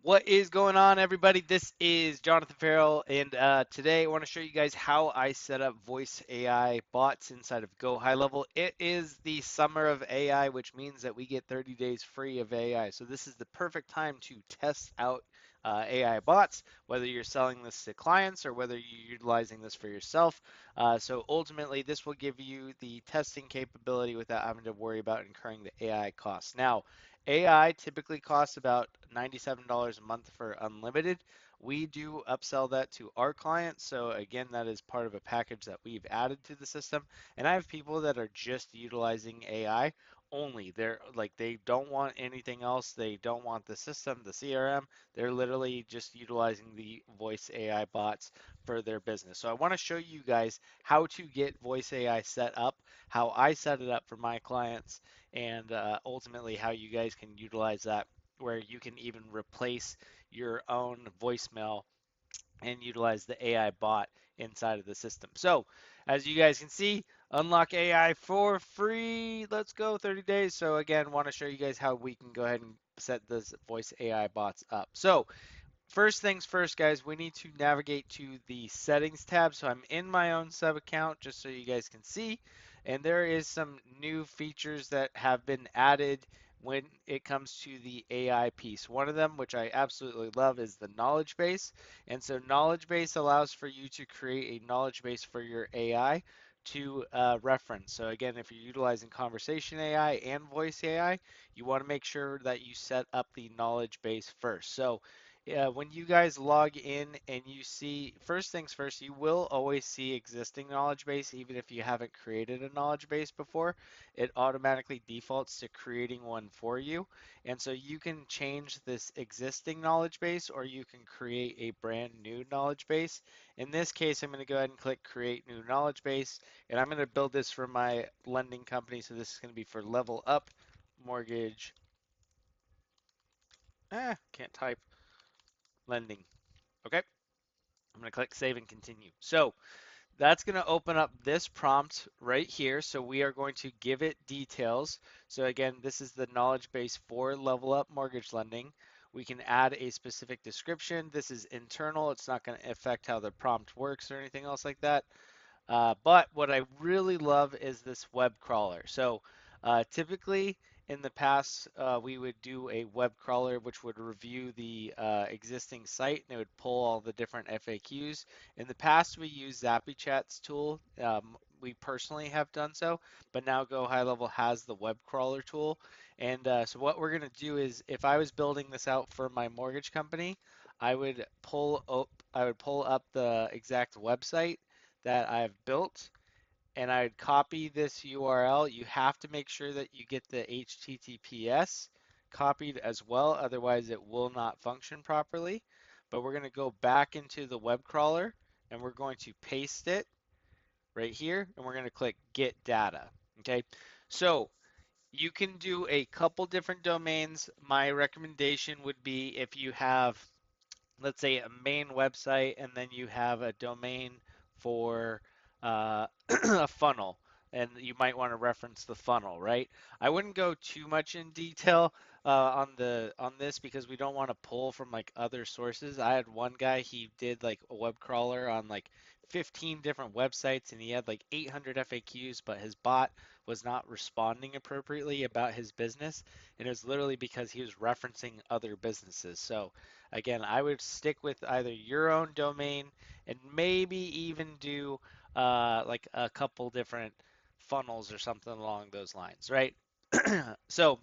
What is going on, everybody? This is Jonathan Farrell, and today I want to show you guys how I set up voice AI bots inside of GoHighLevel. It is the summer of AI, which means that we get 30 days free of AI. So this is the perfect time to test out AI bots, whether you're selling this to clients or whether you're utilizing this for yourself. So ultimately, this will give you the testing capability without having to worry about incurring the AI costs. Now, AI typically costs about $97 a month for unlimited. We do upsell that to our clients. So again, that is part of a package that we've added to the system. And I have people that are just utilizing AI only. They're like they don't want anything else. They don't want the system, the CRM. They're literally just utilizing the voice AI bots for their business. So I want to show you guys how to get voice AI set up, how I set it up for my clients, and ultimately how you guys can utilize that where you can even replace your own voicemail and utilize the AI bot inside of the system. So as you guys can see, unlock AI for free. Let's go 30 days. So again, want to show you guys how we can go ahead and set this voice AI bots up. So first things first, guys, we need to navigate to the settings tab. So I'm in my own sub account just so you guys can see. And there is some new features that have been added when it comes to the AI piece. One of them, which I absolutely love, is the knowledge base. And so knowledge base allows for you to create a knowledge base for your AI to reference. So again, if you're utilizing conversation AI and voice AI, you want to make sure that you set up the knowledge base first. So when you guys log in and you see, first things first, you will always see existing knowledge base, even if you haven't created a knowledge base before. It automatically defaults to creating one for you. And so you can change this existing knowledge base or you can create a brand new knowledge base. In this case, I'm going to go ahead and click create new knowledge base. And I'm going to build this for my lending company. So this is going to be for Level Up Mortgage. Can't type lending. Okay. I'm going to click save and continue. So that's going to open up this prompt right here. So we are going to give it details. So again, this is the knowledge base for Level Up Mortgage Lending. We can add a specific description. This is internal. It's not going to affect how the prompt works or anything else like that. But what I really love is this web crawler. So typically in the past, we would do a web crawler which would review the existing site and it would pull all the different FAQs. In the past, we used ZappyChat's tool. We personally have done so, but now GoHighLevel has the web crawler tool. And so what we're going to do is, if I was building this out for my mortgage company, I would pull up the exact website that I've built and I'd copy this URL. You have to make sure that you get the HTTPS copied as well, otherwise it will not function properly. But we're going to go back into the web crawler and we're going to paste it right here and we're going to click get data. Okay, so you can do a couple different domains. My recommendation would be if you have, let's say, a main website and then you have a domain for a funnel, and you might want to reference the funnel, right? I wouldn't go too much in detail on this because we don't want to pull from like other sources. I had one guy, he did like a web crawler on like 15 different websites and he had like 800 FAQs, but his bot was not responding appropriately about his business, and it was literally because he was referencing other businesses. So again, I would stick with either your own domain and maybe even do like a couple different funnels or something along those lines, right? So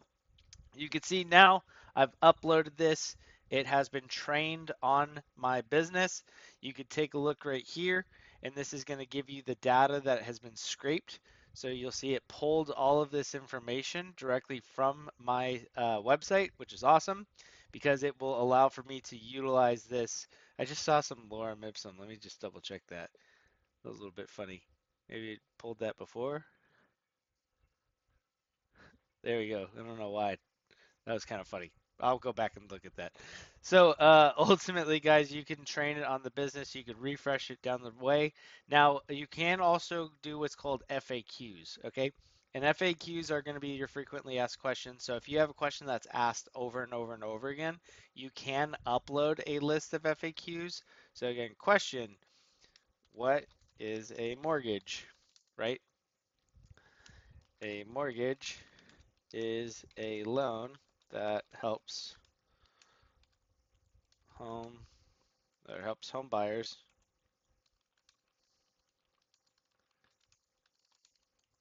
you can see now I've uploaded this. It has been trained on my business. You could take a look right here, and this is going to give you the data that has been scraped. So you'll see it pulled all of this information directly from my website, which is awesome because it will allow for me to utilize this. I just saw some lorem ipsum. Let me just double check that. That was a little bit funny. Maybe it pulled that before. There we go. I don't know why. That was kind of funny. I'll go back and look at that. So ultimately, guys, you can train it on the business. You could refresh it down the way. Now, you can also do what's called FAQs, okay? And FAQs are going to be your frequently asked questions. So if you have a question that's asked over and over and over again, you can upload a list of FAQs. So again, question, what is a mortgage, right? A mortgage is a loan that home helps home buyers,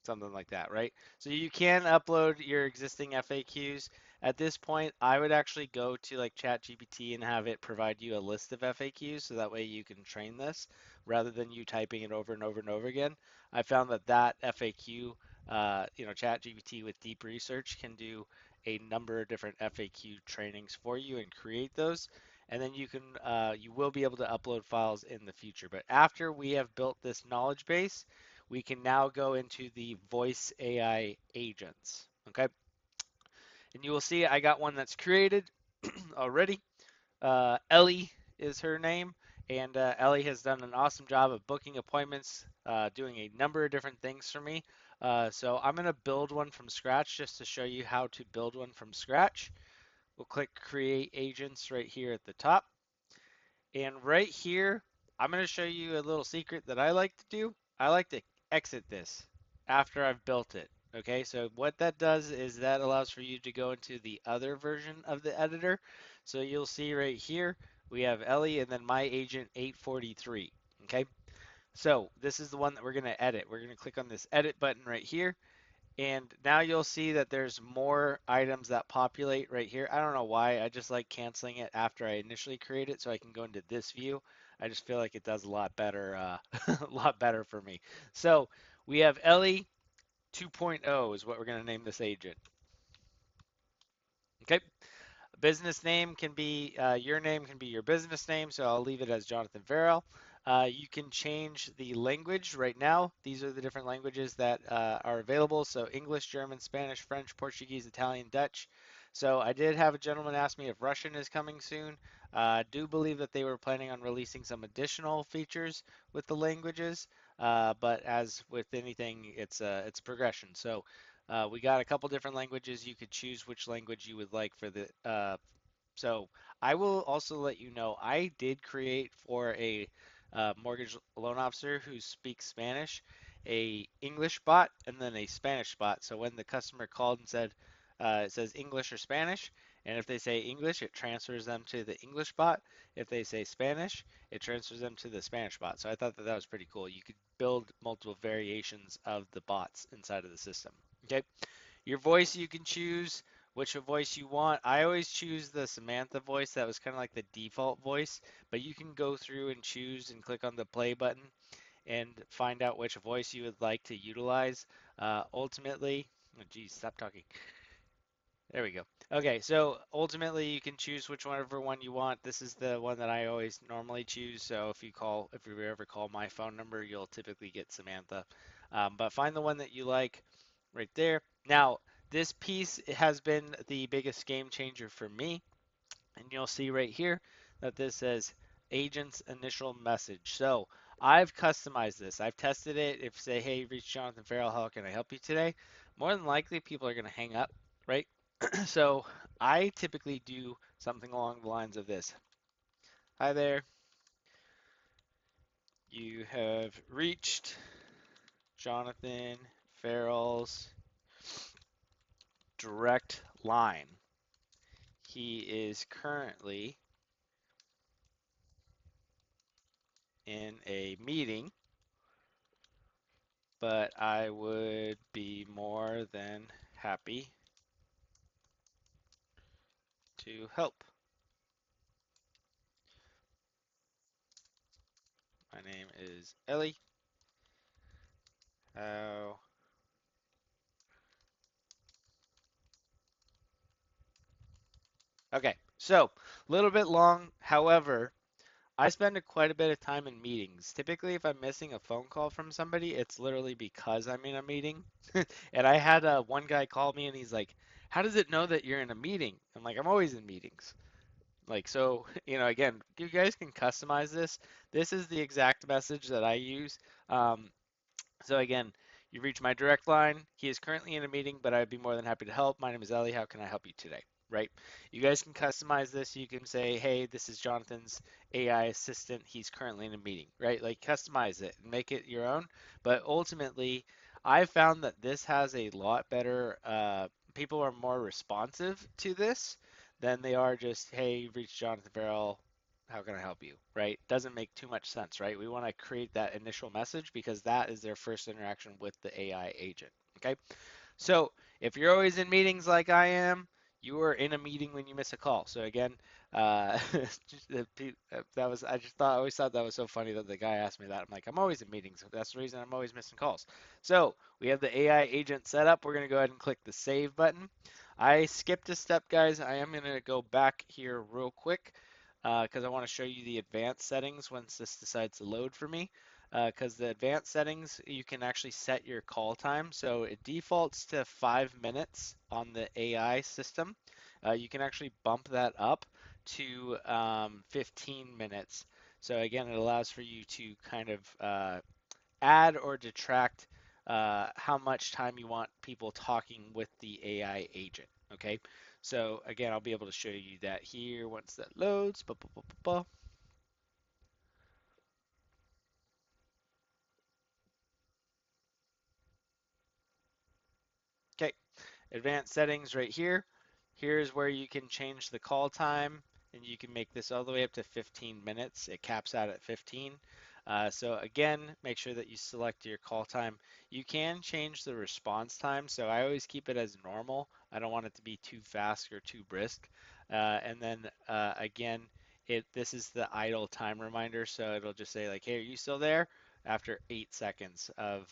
something like that, right? So you can upload your existing FAQs. At this point, I would actually go to like ChatGPT and have it provide you a list of FAQs so that way you can train this rather than you typing it over and over and over again. I found that FAQ, ChatGPT with deep research can do a number of different FAQ trainings for you and create those. And then you will be able to upload files in the future. But after we have built this knowledge base, we can now go into the voice AI agents. Okay, and you will see I got one that's created already. Ellie is her name, and Ellie has done an awesome job of booking appointments, doing a number of different things for me. So I'm going to build one from scratch just to show you how to build one from scratch. We'll click Create Agents right here at the top. And right here, I'm going to show you a little secret that I like to do. I like to exit this after I've built it. Okay, so what that does is that allows for you to go into the other version of the editor. So you'll see right here, we have Ellie and then my agent 843. Okay, so this is the one that we're going to edit. We're going to click on this edit button right here. And now you'll see that there's more items that populate right here. I don't know why, I just like canceling it after I initially create it so I can go into this view. I just feel like it does a lot better, a lot better for me. So we have Ellie 2.0 is what we're gonna name this agent. Okay, business name can be your name can be your business name, so I'll leave it as Jonathan Farrell. You can change the language right now. These are the different languages that are available. So English, German, Spanish, French, Portuguese, Italian, Dutch. So I did have a gentleman ask me if Russian is coming soon. I do believe that they were planning on releasing some additional features with the languages, but as with anything, it's progression. So we got a couple different languages. You could choose which language you would like for the so I will also let you know I did create for a mortgage loan officer who speaks Spanish a English bot and then a Spanish bot. So when the customer called and said it says English or Spanish, and if they say English, it transfers them to the English bot. If they say Spanish, it transfers them to the Spanish bot. So I thought that that was pretty cool. You could build multiple variations of the bots inside of the system. Okay. Your voice, you can choose which voice you want. I always choose the Samantha voice. That was kind of like the default voice, but you can go through and choose and click on the play button and find out which voice you would like to utilize. Ultimately, oh geez, stop talking. There we go. Okay, so ultimately you can choose whichever one you want. This is the one that I always normally choose. So if you ever call my phone number, you'll typically get Samantha. But find the one that you like right there. Now, this piece has been the biggest game changer for me. And you'll see right here that this says agent's initial message. So I've customized this. I've tested it. If say, hey, reach Jonathan Farrell, how can I help you today? More than likely, people are going to hang up, right? So I typically do something along the lines of this. Hi there. You have reached Jonathan Farrell's direct line. He is currently in a meeting, but I would be more than happy to help. My name is Ellie. How Okay, so a little bit long. However, I spend quite a bit of time in meetings. Typically, if I'm missing a phone call from somebody, it's literally because I'm in a meeting. And I had one guy call me and he's like, how does it know that you're in a meeting? I'm like, I'm always in meetings. Like, so, again, you guys can customize this. This is the exact message that I use. So again, You've reached my direct line. He is currently in a meeting, but I'd be more than happy to help. My name is Ellie. How can I help you today? Right? You guys can customize this. You can say, hey, this is Jonathan's AI assistant. He's currently in a meeting, right? Like customize it and make it your own. But ultimately, I found that this has a lot better, people are more responsive to this than they are just, hey, you've reached Jonathan Farrell. How can I help you? Right? Doesn't make too much sense, right? We want to create that initial message because that is their first interaction with the AI agent. Okay. So if you're always in meetings like I am, you are in a meeting when you miss a call. So again, that was I always thought that was so funny that the guy asked me that. I'm like, I'm always in meetings. That's the reason I'm always missing calls. So we have the AI agent set up. We're gonna go ahead and click the save button. I skipped a step, guys. I am gonna go back here real quick because I want to show you the advanced settings once this decides to load for me because the advanced settings, you can actually set your call time. So it defaults to 5 minutes on the AI system. You can actually bump that up to 15 minutes. So again, it allows for you to kind of add or detract how much time you want people talking with the AI agent. Okay, so again, I'll be able to show you that here once that loads. Okay, advanced settings right here. Here's where you can change the call time and you can make this all the way up to 15 minutes. It caps out at 15. So again, make sure that you select your call time. You can change the response time. So I always keep it as normal. I don't want it to be too fast or too brisk. And then again, this is the idle time reminder. So it'll just say like, hey, are you still there? After 8 seconds of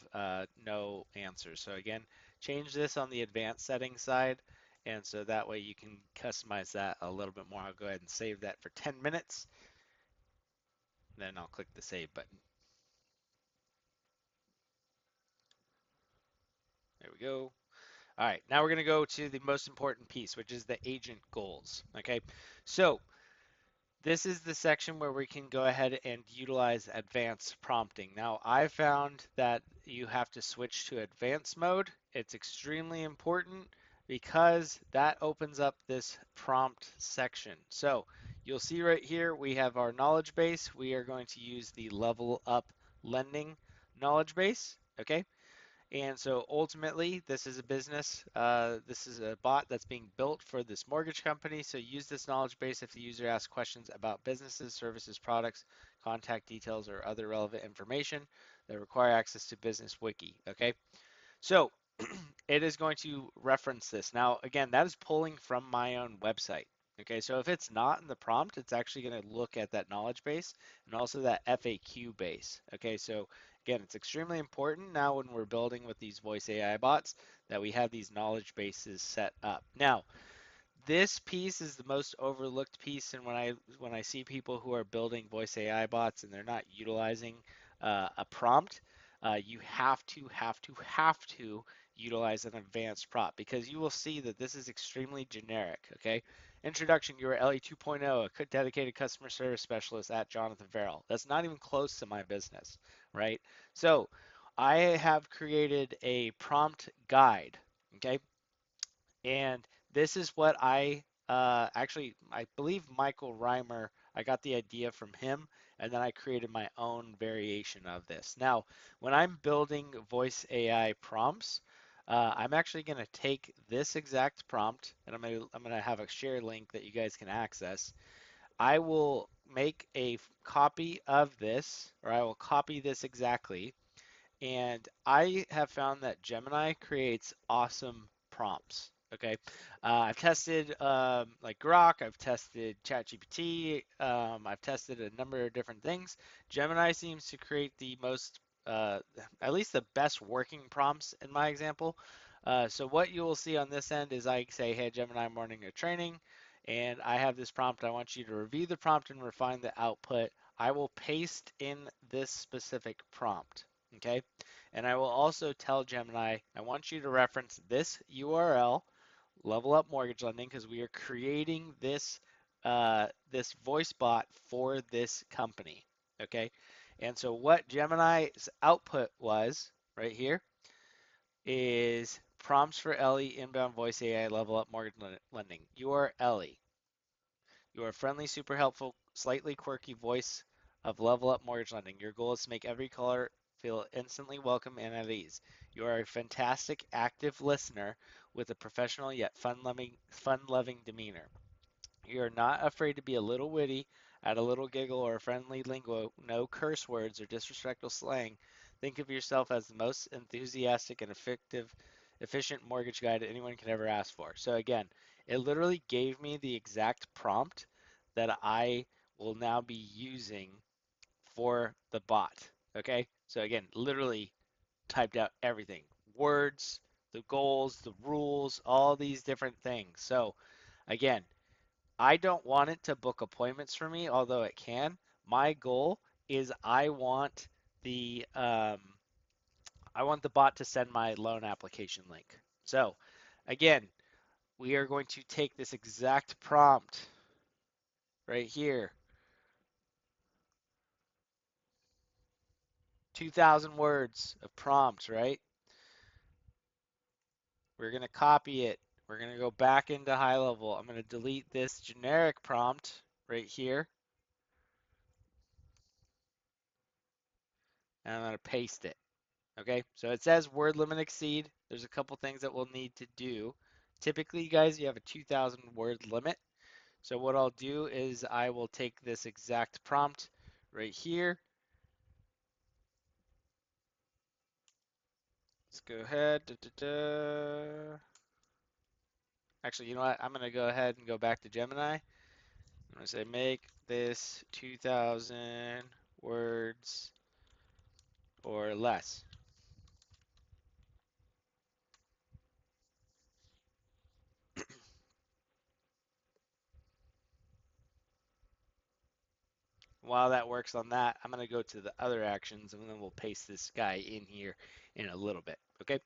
no answers. So again, change this on the advanced settings side, and so that way you can customize that a little bit more. I'll go ahead and save that for 10 minutes, then I'll click the save button. There we go. All right, now we're going to go to the most important piece, which is the agent goals. Okay, so this is the section where we can go ahead and utilize advanced prompting. Now, I found that you have to switch to advanced mode. It's extremely important because that opens up this prompt section. So you'll see right here, we have our knowledge base. We are going to use the level up lending knowledge base. Okay. And so ultimately, this is a business. This is a bot that's being built for this mortgage company. So use this knowledge base if the user asks questions about businesses, services, products, contact details, or other relevant information that require access to Business Wiki. Okay. So it is going to reference this. Now, again, that is pulling from my own website. Okay, so if it's not in the prompt, it's actually going to look at that knowledge base and also that FAQ base. Okay, so again, it's extremely important now when we're building with these voice AI bots that we have these knowledge bases set up. Now, this piece is the most overlooked piece, and when I see people who are building voice AI bots and they're not utilizing a prompt, you have to utilize an advanced prompt because you will see that this is extremely generic. Okay, introduction: you are Ellie 2.0, a dedicated customer service specialist at Jonathan Farrell. That's not even close to my business, right? So I have created a prompt guide. Okay, and this is what I believe Michael Reimer, I got the idea from him, and then I created my own variation of this. Now, when I'm building voice AI prompts, I'm actually going to take this exact prompt, and I'm gonna have a share link that you guys can access. I will make a copy of this, or I will copy this exactly, and I have found that Gemini creates awesome prompts. Okay, I've tested like Grok, I've tested ChatGPT, I've tested a number of different things. Gemini seems to create the most, at least the best working prompts in my example. So what you will see on this end is I say, hey Gemini, I'm running a training, and I have this prompt. I want you to review the prompt and refine the output. I will paste in this specific prompt. Okay, and I will also tell Gemini, I want you to reference this URL, Level Up Mortgage Lending, because we are creating this voice bot for this company. Okay, and so what Gemini's output was right here is prompts for Ellie inbound voice AI level up mortgage lending. You are Ellie. You are a friendly, super helpful, slightly quirky voice of level up mortgage lending. Your goal is to make every caller feel instantly welcome and at ease. You are a fantastic, active listener with a professional yet fun-loving demeanor. You're not afraid to be a little witty, add a little giggle or a friendly lingo, no curse words or disrespectful slang. Think of yourself as the most enthusiastic and efficient mortgage guide anyone could ever ask for. So again, it literally gave me the exact prompt that I will now be using for the bot. Okay, so again, literally typed out everything, words, the goals, the rules, all these different things. So again, I don't want it to book appointments for me, although it can. My goal is I want the bot to send my loan application link. So again, we are going to take this exact prompt right here, 2,000 words of prompt, right? We're going to copy it. We're going to go back into high level. I'm going to delete this generic prompt right here, and I'm going to paste it. Okay, so it says word limit exceed. There's a couple things that we'll need to do. Typically, guys, you have a 2,000 word limit. So what I'll do is I will take this exact prompt right here. Let's go ahead. Actually, you know what? I'm going to go ahead and go back to Gemini. I'm going to say make this 2,000 words or less. While that works on that, I'm going to go to the other actions and then we'll paste this guy in here in a little bit. Okay,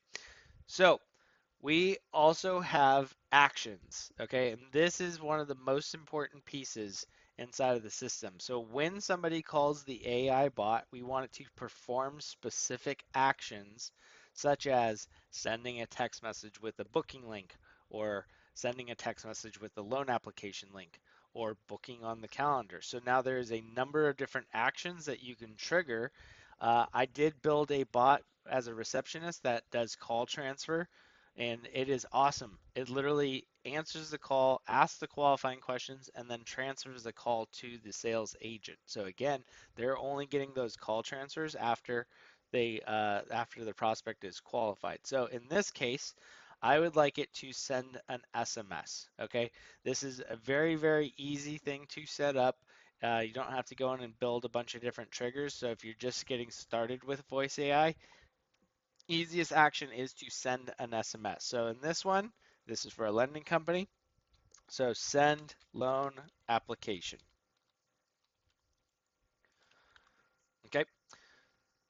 so we also have actions. Okay, and this is one of the most important pieces inside of the system. So when somebody calls the AI bot, we want it to perform specific actions such as sending a text message with a booking link or sending a text message with the loan application link or booking on the calendar. So now there's a number of different actions that you can trigger. I did build a bot as a receptionist that does call transfer, and it is awesome. It literally answers the call, asks the qualifying questions, and then transfers the call to the sales agent. So again, they're only getting those call transfers after the prospect is qualified. So in this case, I would like it to send an SMS. Okay, this is a very, very easy thing to set up. You don't have to go in and build a bunch of different triggers. So if you're just getting started with voice AI, easiest action is to send an SMS. So in this one, this is for a lending company. So send loan application. Okay.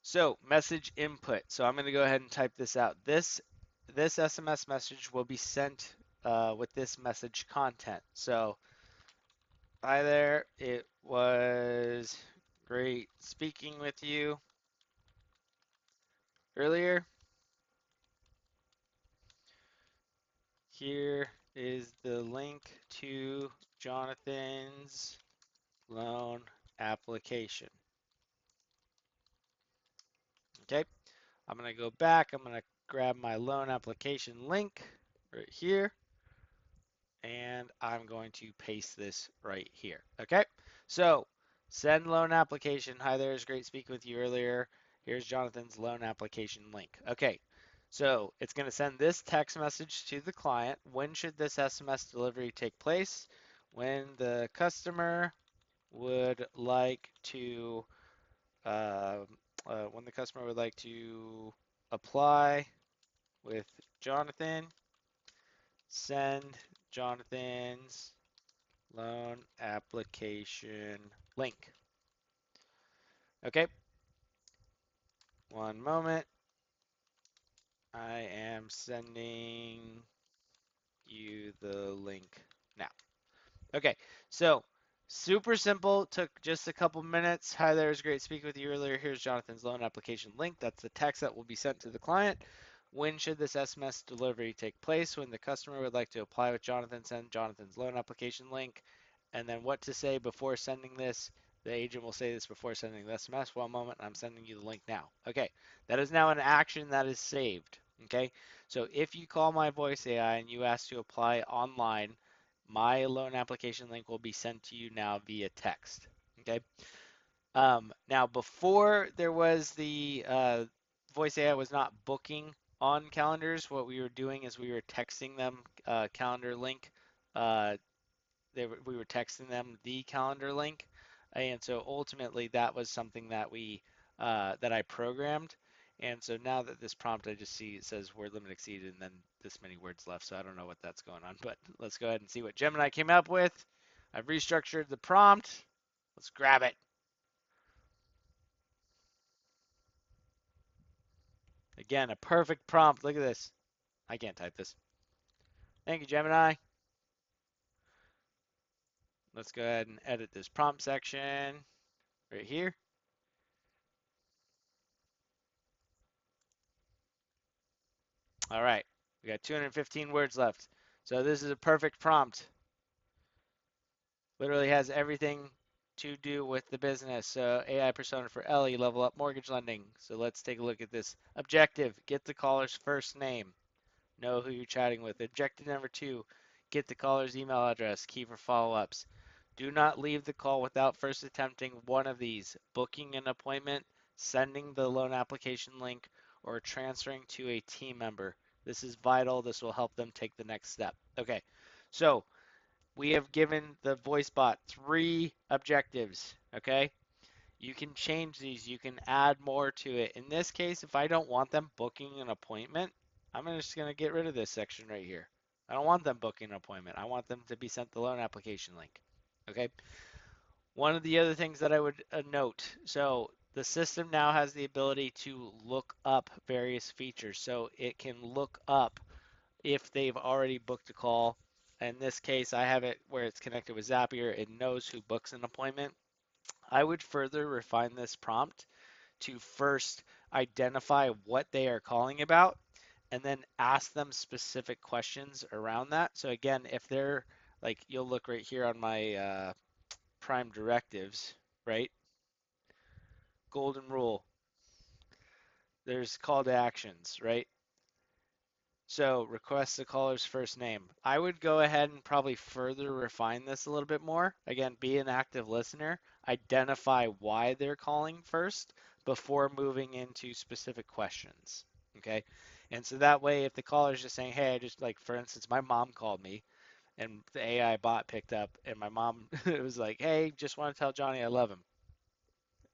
So message input. So I'm going to go ahead and type this out. This SMS message will be sent with this message content. So hi there. It was great speaking with you earlier. Here is the link to Jonathan's loan application. Okay, I'm going to go back. I'm going to grab my loan application link right here, and I'm going to paste this right here. Okay, so send loan application. Hi there, it's great speaking with you earlier. Here's Jonathan's loan application link. Okay, so it's going to send this text message to the client. When should this SMS delivery take place? When the customer would like to uh, when the customer would like to apply with Jonathan, send Jonathan's loan application link. Okay, one moment. I am sending you the link now. Okay, so super simple, took just a couple minutes. Hi there, it was great speaking with you earlier. Here's Jonathan's loan application link. That's the text that will be sent to the client. When should this SMS delivery take place? When the customer would like to apply with Jonathan, send Jonathan's loan application link. And then what to say before sending this. The agent will say this before sending the SMS. One moment, I'm sending you the link now. Okay, that is now an action that is saved. Okay, so if you call my voice AI and you ask to apply online, my loan application link will be sent to you now via text. Okay, now before there was the voice AI was not booking on calendars. What we were doing is we were texting them calendar link. Uh, we were texting them the calendar link, and so ultimately that was something that we that I programmed. And so now that this prompt, I just see it says word limit exceeded, and then this many words left. So I don't know what that's going on, but let's go ahead and see what Gemini came up with. I've restructured the prompt. Let's grab it. Again, a perfect prompt. Look at this. I can't type this. Thank you, Gemini. Let's go ahead and edit this prompt section right here. All right, we got 215 words left. So this is a perfect prompt. Literally has everything to do with the business. So AI persona for Ellie, level up mortgage lending. So let's take a look at this. Objective, get the caller's first name. Know who you're chatting with. Objective number 2, get the caller's email address. Key for follow-ups. Do not leave the call without first attempting one of these: booking an appointment, sending the loan application link, or transferring to a team member. This is vital. This will help them take the next step. Okay, so we have given the voice bot 3 objectives. Okay, you can change these. You can add more to it. In this case, if I don't want them booking an appointment, I'm just going to get rid of this section right here. I don't want them booking an appointment. I want them to be sent the loan application link. Okay. One of the other things that I would note, so the system now has the ability to look up various features. So it can look up if they've already booked a call. In this case, I have it where it's connected with Zapier. It knows who books an appointment. I would further refine this prompt to first identify what they are calling about and then ask them specific questions around that. So again, if they're like, you'll look right here on my prime directives, right? Golden rule. There's call to actions, right? So request the caller's first name. I would go ahead and probably further refine this a little bit more. Again, be an active listener. Identify why they're calling first before moving into specific questions. Okay. And so that way, if the caller is just saying, hey, I just like, for instance, my mom called me and the AI bot picked up and my mom it was like, hey, just want to tell Johnny I love him.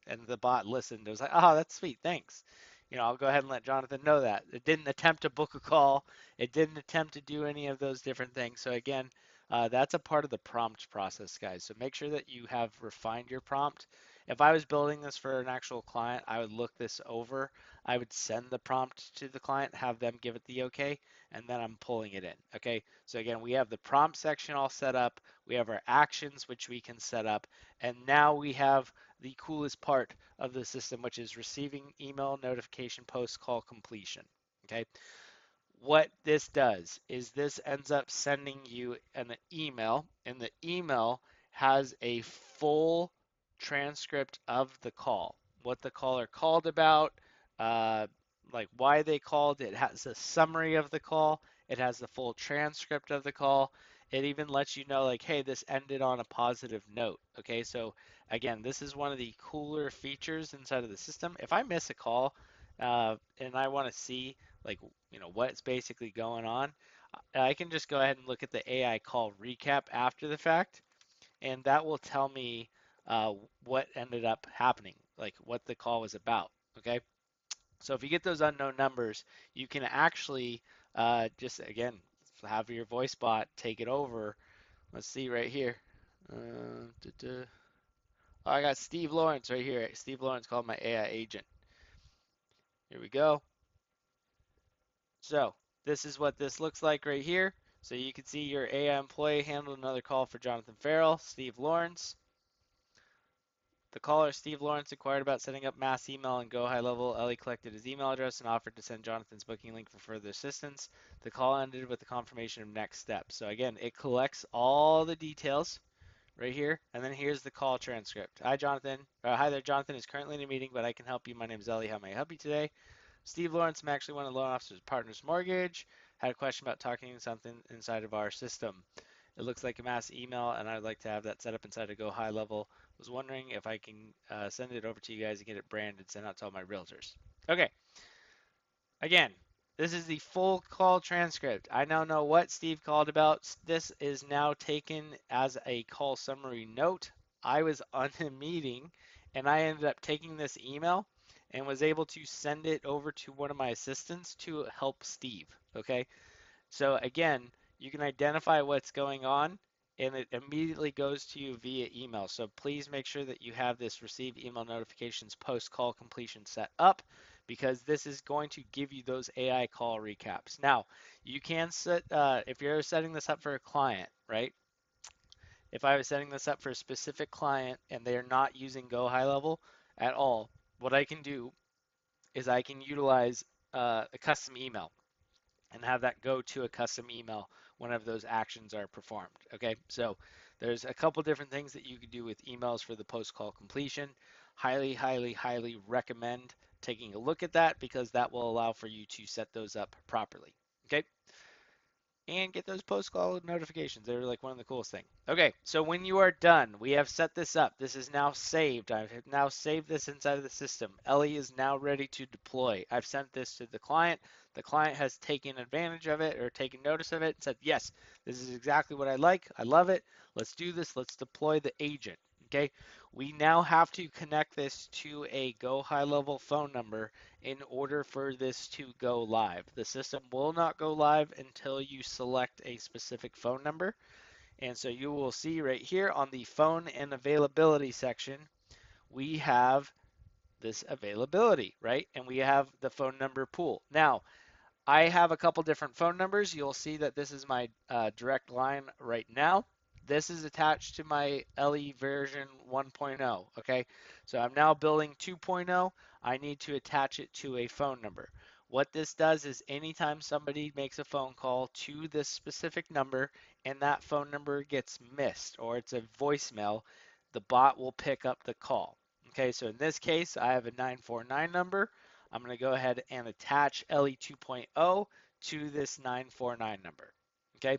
And the bot listened. It was like, oh, that's sweet, thanks. I'll go ahead and let Jonathan know that. It didn't attempt to book a call. It didn't attempt to do any of those different things. So again, that's a part of the prompt process, guys. So make sure that you have refined your prompt. If I was building this for an actual client, I would look this over. I would send the prompt to the client, have them give it the okay, and then I'm pulling it in. Okay. So again, we have the prompt section all set up. We have our actions, which we can set up. And now we have the coolest part of the system, which is receiving email notification post call completion. Okay. What this does is this ends up sending you an email, and the email has a full transcript of the call, what the caller called about, uh, like why they called. It has a summary of the call. It has the full transcript of the call. It even lets you know, like, hey, this ended on a positive note. Okay, so again, this is one of the cooler features inside of the system. If I miss a call and I want to see like what's basically going on, I can just go ahead and look at the AI call recap after the fact, and that will tell me what ended up happening, like what the call was about. Okay, so if you get those unknown numbers, you can actually just again have your voice bot take it over. Let's see right here. Oh, I got Steve Lawrence right here. Steve Lawrence called my AI agent. Here we go. So this is what this looks like right here. So you can see your AI employee handled another call for Jonathan Farrell, Steve Lawrence. The caller, Steve Lawrence, inquired about setting up mass email and GoHighLevel. Ellie collected his email address and offered to send Jonathan's booking link for further assistance. The call ended with the confirmation of next steps. So again, it collects all the details right here, and then here's the call transcript. Hi, Jonathan. Hi there, Jonathan is currently in a meeting, but I can help you. My name is Ellie. How may I help you today? Steve Lawrence, I'm actually one of the loan officers' partners mortgage. Had a question about talking something inside of our system. It looks like a mass email, and I'd like to have that set up inside of GoHighLevel. Was wondering if I can send it over to you guys and get it branded, sent out to all my realtors. Okay, again, this is the full call transcript. I now know what Steve called about. This is now taken as a call summary note. I was on a meeting, and I ended up taking this email and was able to send it over to one of my assistants to help Steve. Okay, so again, you can identify what's going on and it immediately goes to you via email. So please make sure that you have this receive email notifications post call completion set up because this is going to give you those AI call recaps. Now, you can set, if you're setting this up for a client, right? If I was setting this up for a specific client and they're not using GoHighLevel at all, what I can do is I can utilize a custom email and have that go to a custom email whenever those actions are performed. Okay, so there's a couple different things that you can do with emails for the post call completion. Highly, highly, highly recommend taking a look at that because that will allow for you to set those up properly. Okay, and get those post call notifications. They're like one of the coolest things. Okay, so when you are done, we have set this up. This is now saved. I've now saved this inside of the system. Ellie is now ready to deploy. I've sent this to the client. The client has taken advantage of it or taken notice of it and said, yes, this is exactly what I like. I love it. Let's do this. Let's deploy the agent. Okay, we now have to connect this to a GoHighLevel phone number in order for this to go live. The system will not go live until you select a specific phone number. And so you will see right here on the phone and availability section, we have this availability, right? And we have the phone number pool. Now, I have a couple different phone numbers. You'll see that this is my direct line right now. This is attached to my LE version 1.0, okay? So I'm now building 2.0. I need to attach it to a phone number. What this does is anytime somebody makes a phone call to this specific number and that phone number gets missed or it's a voicemail, the bot will pick up the call. Okay, so in this case, I have a 949 number. I'm going to go ahead and attach LE 2.0 to this 949 number. Okay.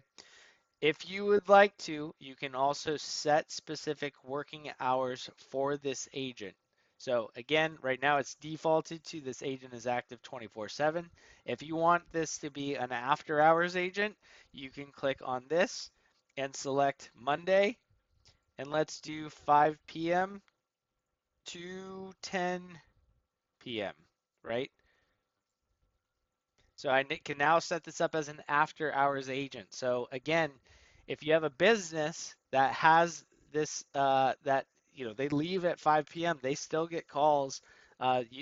If you would like to, you can also set specific working hours for this agent. So again, right now it's defaulted to this agent is active 24/7. If you want this to be an after hours agent, you can click on this and select Monday and let's do 5 p.m. to 10 p.m., right? So I can now set this up as an after hours agent. So again, if you have a business that has this, that they leave at 5 p.m., they still get calls.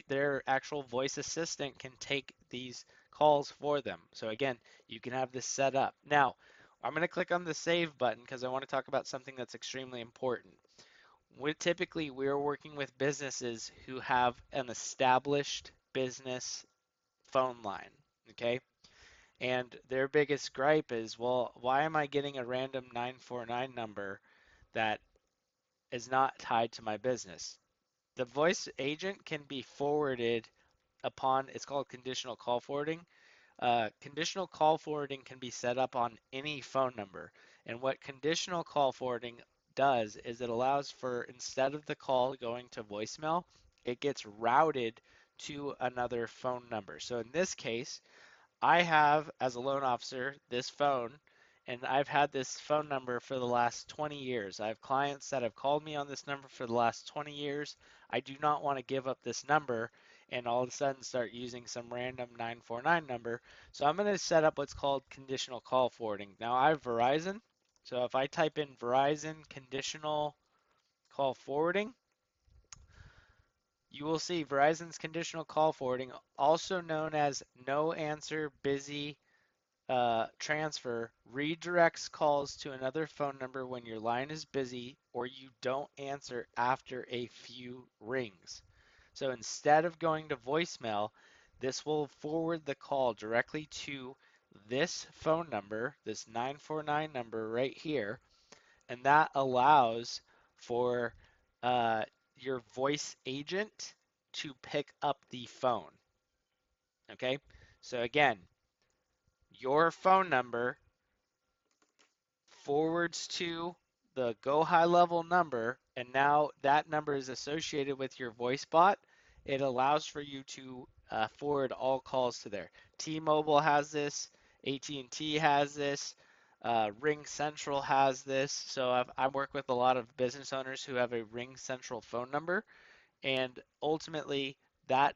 Their actual voice assistant can take these calls for them. So again, you can have this set up. Now, I'm going to click on the save button because I want to talk about something that's extremely important. Typically, we're working with businesses who have an established business phone line, okay? And their biggest gripe is, well, why am I getting a random 949 number that is not tied to my business? The voice agent can be forwarded upon, it's called conditional call forwarding. Conditional call forwarding can be set up on any phone number. And what conditional call forwarding does is it allows for, instead of the call going to voicemail, it gets routed to another phone number. So in this case, I have, as a loan officer, this phone, and I've had this phone number for the last 20 years. I have clients that have called me on this number for the last 20 years. I do not want to give up this number and all of a sudden start using some random 949 number. So I'm going to set up what's called conditional call forwarding. Now I have Verizon. So if I type in Verizon conditional call forwarding, you will see Verizon's conditional call forwarding, also known as no answer, busy, transfer redirects calls to another phone number when your line is busy or you don't answer after a few rings. So instead of going to voicemail, this will forward the call directly to this phone number, this 949 number right here, and that allows for uh, your voice agent to pick up the phone. Okay, so again, your phone number forwards to the GoHighLevel number, and now that number is associated with your voice bot. It allows for you to forward all calls to there. T-Mobile has this, AT&T has this, Ring Central has this. So I work with a lot of business owners who have a Ring Central phone number, and ultimately that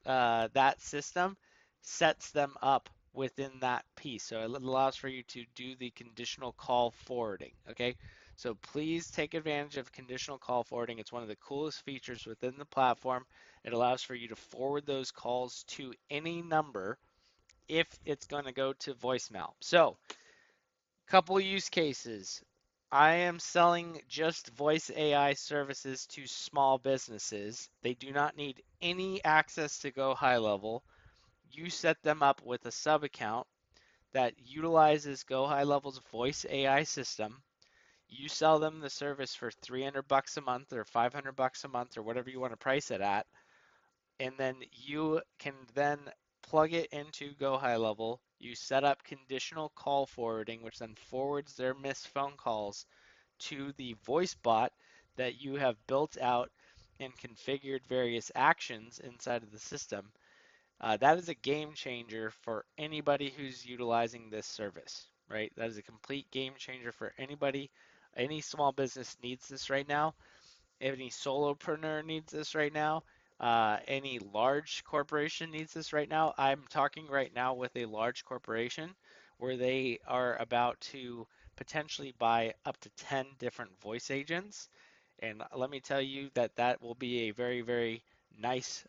that system sets them up within that piece. So it allows for you to do the conditional call forwarding. Okay. So please take advantage of conditional call forwarding. It's one of the coolest features within the platform. It allows for you to forward those calls to any number if it's going to go to voicemail. So, couple use cases. I am selling just voice AI services to small businesses. They do not need any access to GoHighLevel. You set them up with a sub account that utilizes GoHighLevel's voice AI system. You sell them the service for 300 bucks a month or 500 bucks a month or whatever you want to price it at, and then you can then plug it into GoHighLevel. You set up conditional call forwarding, which then forwards their missed phone calls to the voice bot that you have built out and configured various actions inside of the system. That is a game changer for anybody who's utilizing this service, right? That is a complete game changer for anybody. Any small business needs this right now. Any solopreneur needs this right now. Any large corporation needs this right now. I'm talking right now with a large corporation where they are about to potentially buy up to 10 different voice agents. And let me tell you that that will be a very, very nice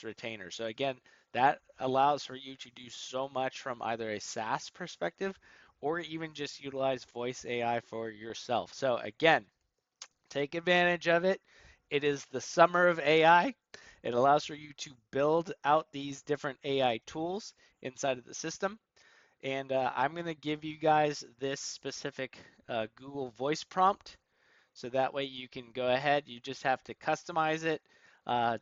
retainer. So again, that allows for you to do so much from either a SaaS perspective or even just utilize voice AI for yourself. So again, take advantage of it. It is the summer of AI. It allows for you to build out these different AI tools inside of the system. And I'm going to give you guys this specific Google Voice prompt. So that way you can go ahead, you just have to customize it,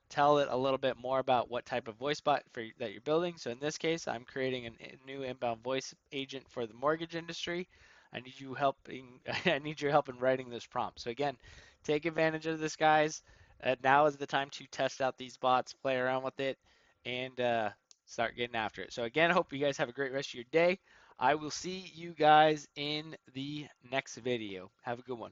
tell it a little bit more about what type of voice bot that you're building. So in this case, I'm creating a new inbound voice agent for the mortgage industry. I need you helping, I need your help in writing this prompt. So again, take advantage of this, guys. Now is the time to test out these bots, play around with it, and start getting after it. So again, I hope you guys have a great rest of your day. I will see you guys in the next video. Have a good one.